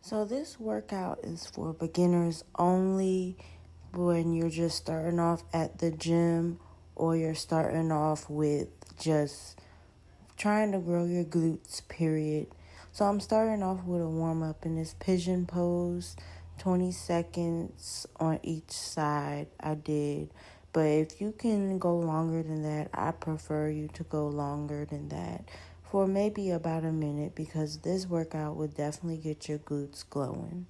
So this workout is for beginners only when you're just starting off at the gym or you're starting off with just trying to grow your glutes, period. So I'm starting off with a warm-up in this pigeon pose, 20 seconds on each side I did. But if you can go longer than that, I prefer you to go longer than that for maybe about a minute because this workout will definitely get your glutes glowing.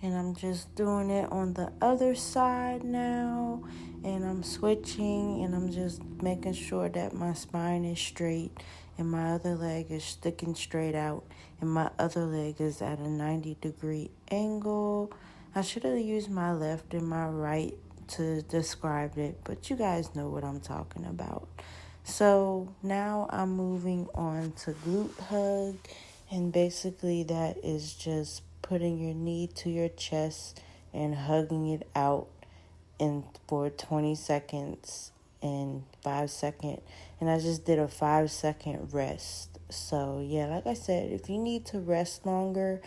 And I'm just doing it on the other side now, and I'm switching and I'm just making sure that my spine is straight and my other leg is sticking straight out and my other leg is at a 90-degree angle. I should have used my left and my right to describe it, but you guys know what I'm talking about. So now I'm moving on to glute hug, and basically that is just putting your knee to your chest and hugging it out in for 20 seconds and 5 second, and I just did a 5 second rest. So yeah, like I said, if you need to rest longer,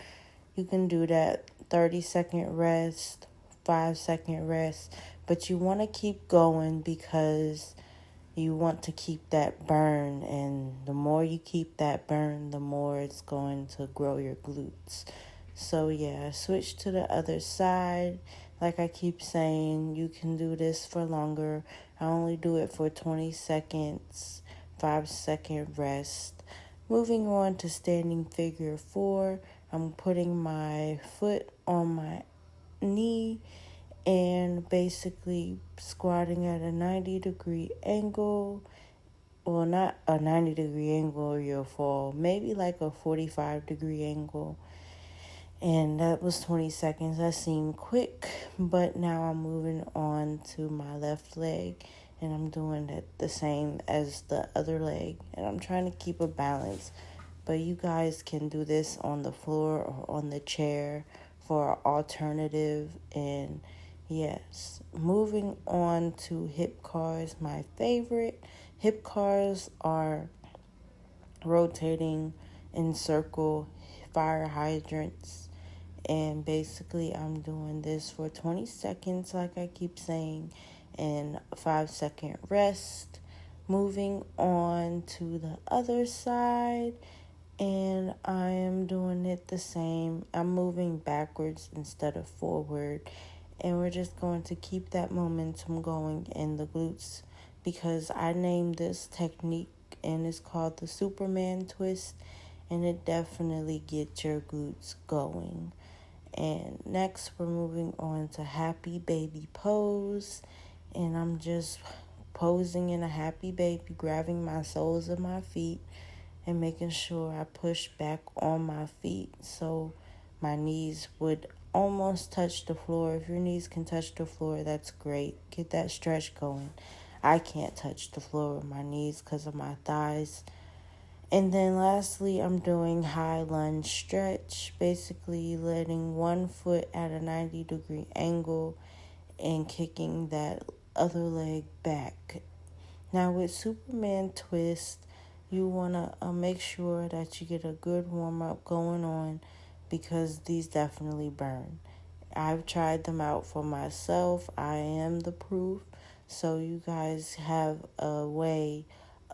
you can do that 30-second rest, 5 second rest, but you want to keep going because you want to keep that burn, and the more you keep that burn, the more it's going to grow your glutes. So yeah, switch to the other side. Like I keep saying, you can do this for longer. I only do it for 20 seconds, 5 second rest. Moving on to standing figure 4, I'm putting my foot on my knee and basically squatting at a 90-degree angle. Well, not a 90-degree angle or you'll fall. Maybe like a 45-degree angle. And that was 20 seconds. That seemed quick, but now I'm moving on to my left leg and I'm doing it the same as the other leg. And I'm trying to keep a balance, but you guys can do this on the floor or on the chair for an alternative. And yes, moving on to hip cars, my favorite. Hip cars are rotating in circle fire hydrants. And basically, I'm doing this for 20 seconds, like I keep saying, and a 5 second rest. Moving on to the other side, and I am doing it the same. I'm moving backwards instead of forward, and we're just going to keep that momentum going in the glutes because I named this technique and it's called the Superman twist, and it definitely gets your glutes going. And next, we're moving on to happy baby pose. And I'm just posing in a happy baby, grabbing my soles of my feet and making sure I push back on my feet so my knees would almost touch the floor. If your knees can touch the floor, that's great. Get that stretch going. I can't touch the floor with my knees because of my thighs. And then lastly, I'm doing high lunge stretch, basically letting one foot at a 90-degree angle and kicking that other leg back. Now with Superman twist, you want to make sure that you get a good warm-up going on because these definitely burn. I've tried them out for myself. I am the proof. So you guys have a way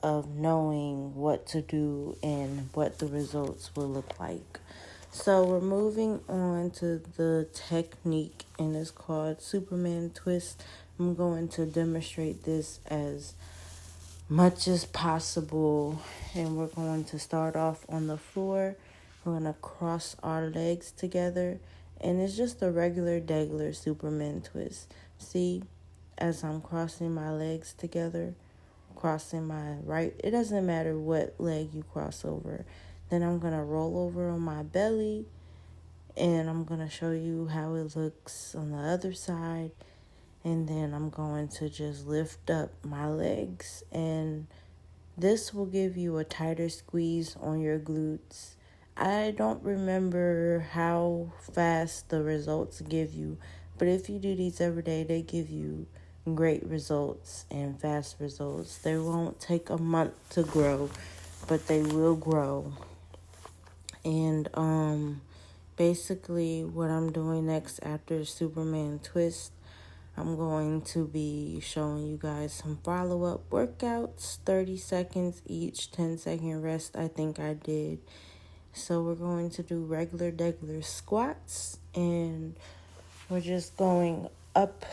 of knowing what to do and what the results will look like. So we're moving on to the technique, and it's called Superman twist. I'm going to demonstrate this as much as possible, and we're going to start off on the floor. We're going to cross our legs together, and it's just a regular degular Superman twist. See, as I'm crossing my legs together, crossing my right, it doesn't matter what leg you cross over. Then I'm going to roll over on my belly, and I'm going to show you how it looks on the other side. And then I'm going to just lift up my legs, and this will give you a tighter squeeze on your glutes. I don't remember how fast the results give you, but if you do these every day, they give you great results and fast results. They won't take a month to grow, but they will grow. And basically what I'm doing next after Superman twist, I'm going to be showing you guys some follow-up workouts, 30 seconds each, 10-second rest I think I did. So we're going to do regular squats, and we're just going up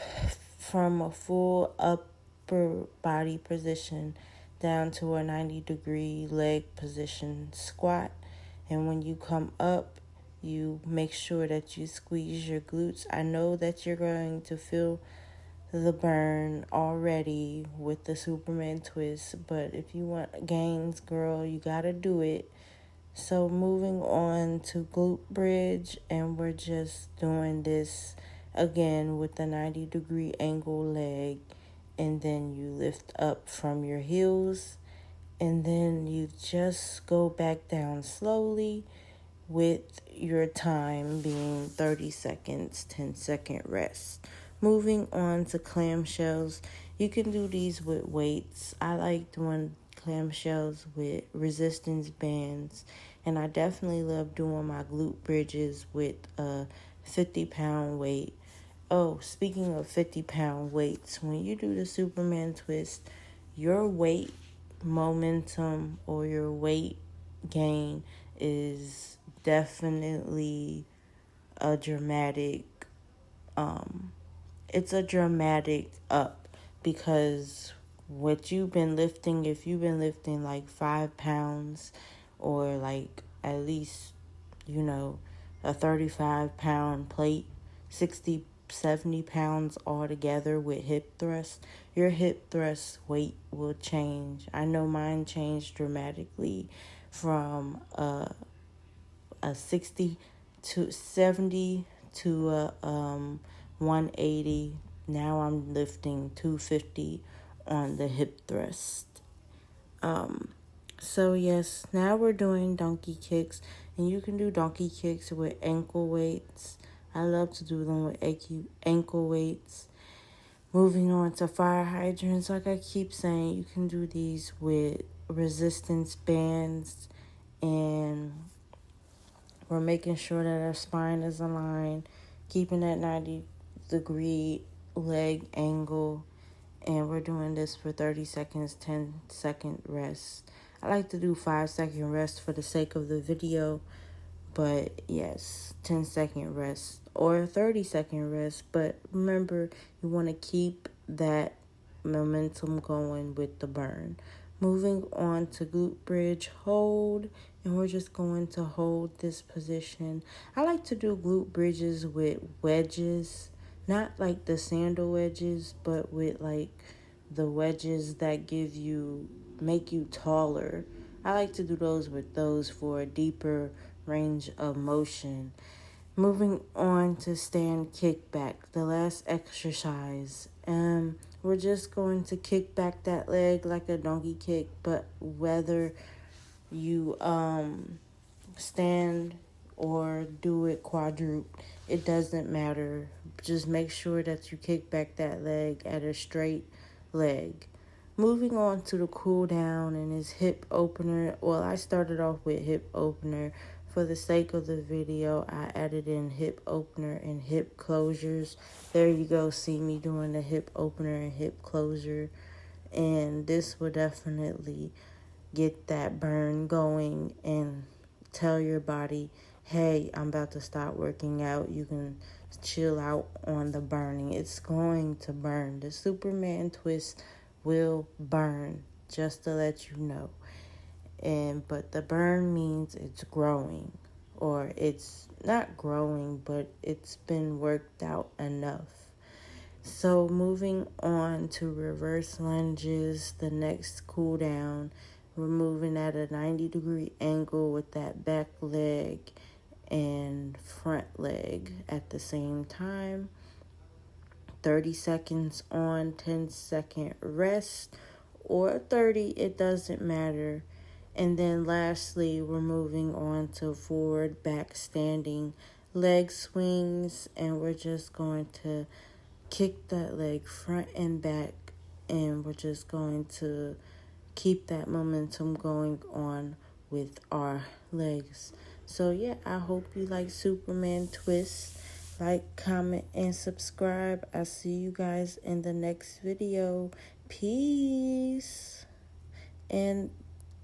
from a full upper body position down to a 90-degree leg position squat. And when you come up, you make sure that you squeeze your glutes. I know that you're going to feel the burn already with the Superman twist, but if you want gains, girl, you gotta do it. So moving on to glute bridge, and we're just doing this again with the 90-degree angle leg, and then you lift up from your heels, and then you just go back down slowly with your time being 30 seconds, 10-second rest. Moving on to clamshells, you can do these with weights. I like doing clamshells with resistance bands, and I definitely love doing my glute bridges with a 50-pound weight. Oh, speaking of 50-pound weights, when you do the Superman twist, your weight momentum or your weight gain is definitely a dramatic it's a dramatic up, because what you've been lifting, if you've been lifting like 5 pounds or like at least, a 35-pound plate, 60, 70 pounds altogether with hip thrust, your hip thrust weight will change. I know mine changed dramatically from a 60 to 70 to a 180. Now I'm lifting 250 on the hip thrust. So yes, now we're doing donkey kicks, and you can do donkey kicks with ankle weights. I love to do them with ankle weights. Moving on to fire hydrants, like I keep saying, you can do these with resistance bands, and we're making sure that our spine is aligned, keeping that 90-degree leg angle, and we're doing this for 30 seconds, 10-second rest. I like to do 5-second rest for the sake of the video, but yes, 10-second rest or 30-second rest. But remember, you want to keep that momentum going with the burn. Moving on to glute bridge hold, and we're just going to hold this position. I like to do glute bridges with wedges, not like the sandal wedges, but with like the wedges that make you taller. I like to do those for a deeper range of motion. Moving on to stand kickback, the last exercise. We're just going to kick back that leg like a donkey kick, but whether you stand or do it quadruple, it doesn't matter. Just make sure that you kick back that leg at a straight leg. Moving on to the cool down and his hip opener. Well, I started off with hip opener. For the sake of the video, I added in hip opener and hip closures. There you go, see me doing the hip opener and hip closure. And this will definitely get that burn going and tell your body, hey, I'm about to stop working out. You can chill out on the burning. It's going to burn. The Superman twist will burn, just to let you know. But the burn means it's growing, or it's not growing, but it's been worked out enough. So moving on to reverse lunges, the next cool down, we're moving at a 90-degree angle with that back leg and front leg at the same time. 30 seconds on, 10-second rest, or 30, it doesn't matter. And then lastly, we're moving on to forward back standing leg swings, and we're just going to kick that leg front and back, and we're just going to keep that momentum going on with our legs. So yeah, I hope you like Superman twists. Like, comment, and subscribe. I'll see you guys in the next video. Peace. And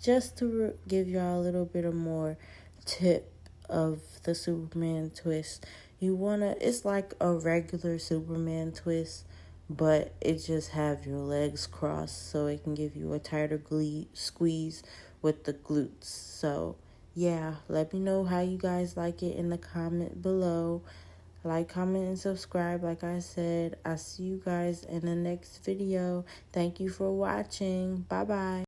just to give y'all a little bit of more tip of the Superman twist, it's like a regular Superman twist, but it just have your legs crossed so it can give you a tighter squeeze with the glutes. So yeah, let me know how you guys like it in the comment below. Like, comment, and subscribe. Like I said, I'll see you guys in the next video. Thank you for watching. Bye bye.